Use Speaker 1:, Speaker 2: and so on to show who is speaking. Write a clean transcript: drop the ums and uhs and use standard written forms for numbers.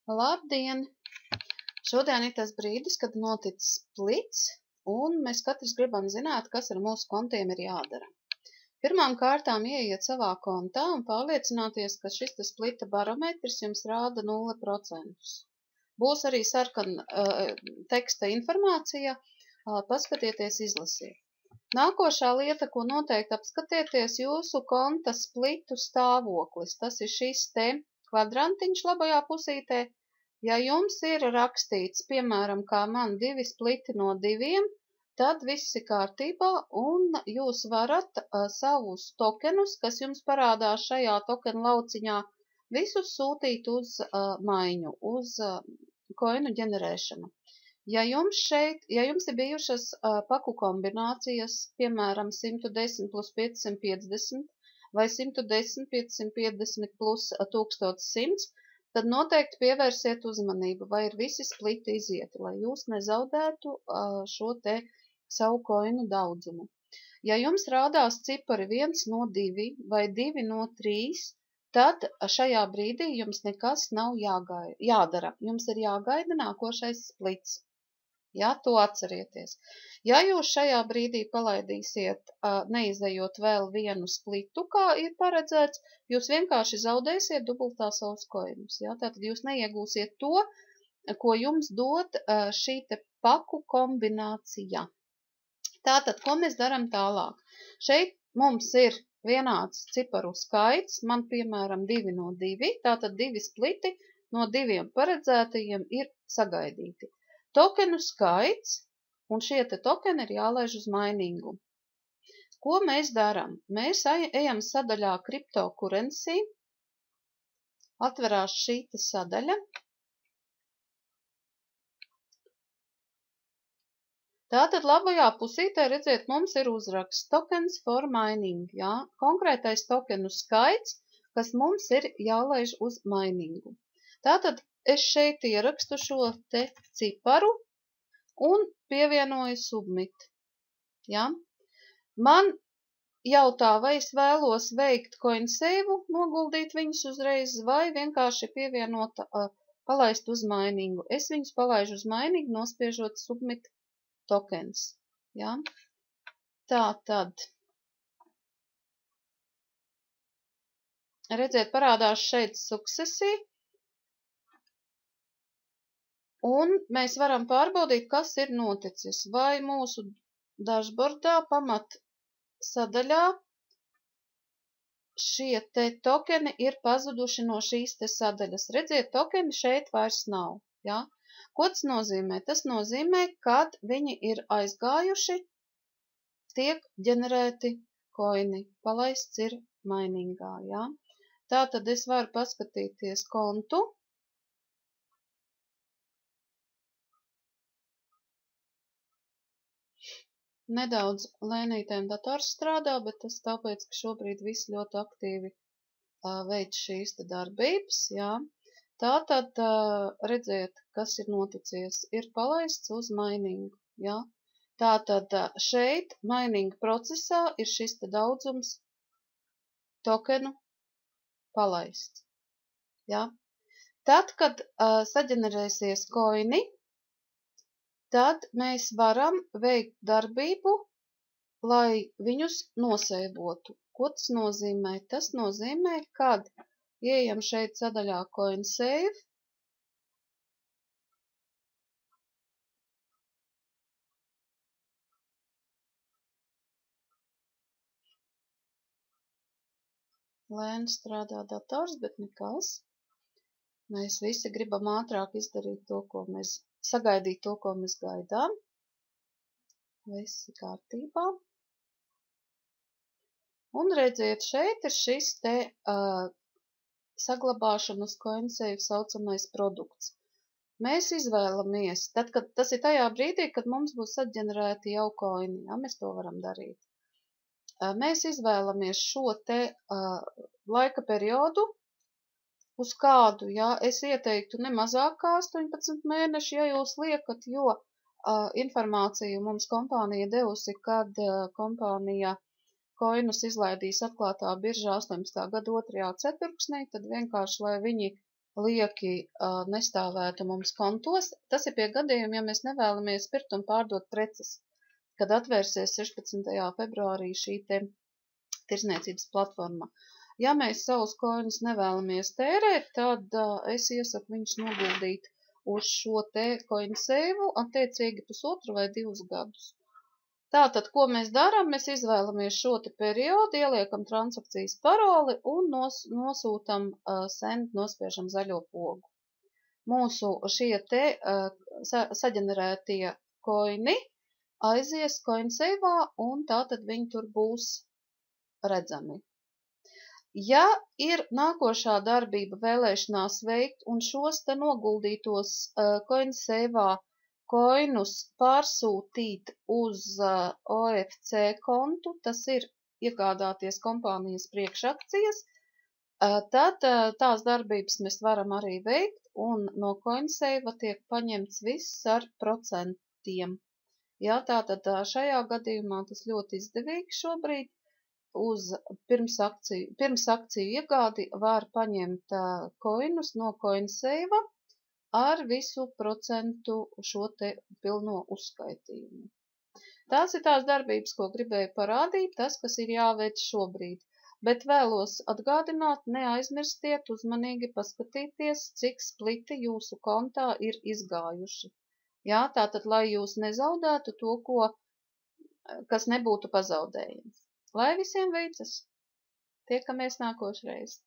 Speaker 1: Labdien! Šodien ir tas brīdis, kad noticis splits, un mēs katrs gribam zināt, kas ar mūsu kontiem ir jādara. Pirmām kārtām ieiet savā kontā un pārliecināties, ka šis splita barometrs jums rāda 0%. Būs arī sarkana teksta informācija, paskatieties, izlasiet. Nākošā lieta, ko noteikti apskatieties, jūsu konta splitu stāvoklis. Tas ir šis te kvadrantiņš labajā pusītē. Ja jums ir rakstīts, piemēram, kā man 2 spliti no 2, tad viss ir kārtībā un jūs varat savus tokenus, kas jums parādās šajā tokenu lauciņā, visus sūtīt uz maiņu, uz koinu ģenerēšanu. Ja jums ir bijušas paku kombinācijas, piemēram, 110 plus 550 vai 110, 550 plus 1100, tad noteikti pievērsiet uzmanību, vai ir visi spliti izieti, lai jūs nezaudētu šo te savu koinu daudzumu. Ja jums rādās cipari 1 no 2 vai 2 no 3, tad šajā brīdī jums nekas nav jādara. Jums ir jāgaida nākošais splits. Ja, to atcerieties. Ja jūs šajā brīdī palaidīsiet, neizejot vēl vienu splitu, kā ir paredzēts, jūs vienkārši zaudēsiet dubultā savus koinus. Ja? Tātad jūs neiegūsiet to, ko jums dod šī te paku kombinācija. Tātad, ko mēs darām tālāk? Šeit mums ir vienāds ciparu skaits, man piemēram 2 no 2, tātad 2 spliti no 2 paredzētajiem ir sagaidīti. Tokenu skaits, un šie te tokeni ir jālaiž uz mainingu. Ko mēs darām? Mēs ejam sadaļā cryptocurrency, atverās šī te sadaļa. Tātad labajā pusītē, redziet, mums ir uzraksts tokens for mining, jā? Konkrētais tokenu skaits, kas mums ir jālaiž uz mainingu. Tātad es šeit ierakstu šo te ciparu un pievienoju submit. Ja? Man jautā, vai es vēlos veikt coinsave, noguldīt viņus uzreiz, vai vienkārši pievienot, palaist uz mainingu. Es viņus palaižu uz mainingu, nospiežot submit tokens. Ja? Tātad. Redziet, parādās šeit successī. Un mēs varam pārbaudīt, kas ir noticis. Vai mūsu dashboardā pamat sadaļā šie te tokeni ir pazuduši no šīs te sadaļas. Redziet, tokeni šeit vairs nav. Ja? Ko tas nozīmē? Tas nozīmē, kad viņi ir aizgājuši, tiek ģenerēti koini. Palaists ir mainingā. Ja? Tātad es varu paskatīties kontu. Nedaudz lēnītēm dators strādā, bet tas tāpēc, ka šobrīd visi ļoti aktīvi veic šīs te darbības. Jā. Tātad redziet, kas ir noticies. Ir palaists uz mainingu. Jā. Tātad šeit maininga procesā ir šis te daudzums tokenu palaists. Jā. Tad, kad saģenerēsies koini, tad mēs varam veikt darbību, lai viņus nosēvotu. Ko tas nozīmē? Tas nozīmē, kad ieejam šeit sadaļā coinsave. Lēni strādā dators, bet nekas. Mēs visi gribam ātrāk izdarīt to, sagaidīt to, ko mēs gaidām. Viss ir kārtībā. Un redziet, šeit ir šis te saglabāšanas coinsave saucamais produkts. Mēs izvēlamies, tad, kad tas ir tajā brīdī, kad mums būs atģenerēti jau koini, ja, mēs to varam darīt. Mēs izvēlamies šo te laika periodu, uz kādu, ja, es ieteiktu ne mazāk kā 18 mēneši, ja jūs liekat, jo informāciju mums kompānija devusi, kad kompānija koinus izlaidīs atklātā biržā 18. gada 2. ceturksnī, tad vienkārši, lai viņi lieki nestāvētu mums kontos. Tas ir pie gadījuma, ja mēs nevēlamies pirkt un pārdot preces, kad atvērsies 16. februārī šī te tirzniecības platforma. Ja mēs savus koinus nevēlamies tērēt, tad es iesaku viņus noguldīt uz šo te CoinSave attiecīgi 1,5 vai 2 gadus. Tātad, ko mēs darām? Mēs izvēlamies šo te periodu, ieliekam transakcijas paroli un nosūtam send, nospiežam zaļo pogu. Mūsu šie te saģenerētie koini aizies CoinSave un tātad viņi tur būs redzami. Ja ir nākošā darbība vēlēšanās veikt un šos te noguldītos CoinSave koinus pārsūtīt uz OFC kontu, tas ir iegādāties kompānijas priekšakcijas, tad tās darbības mēs varam arī veikt, un no CoinSave tiek paņemts viss ar procentiem. Jā, tātad šajā gadījumā tas ļoti izdevīgi šobrīd. Uz pirms akciju iegādi var paņemt koinus no CoinSave ar visu procentu šo te pilno uzskaitījumu. Tās ir tās darbības, ko gribēju parādīt, tas, kas ir jāveic šobrīd. Bet vēlos atgādināt, neaizmirstiet uzmanīgi paskatīties, cik spliti jūsu kontā ir izgājuši. Jā, tātad, lai jūs nezaudētu to, kas nebūtu pazaudējums. Lai visiem veicas! Tiekamies nākošreiz!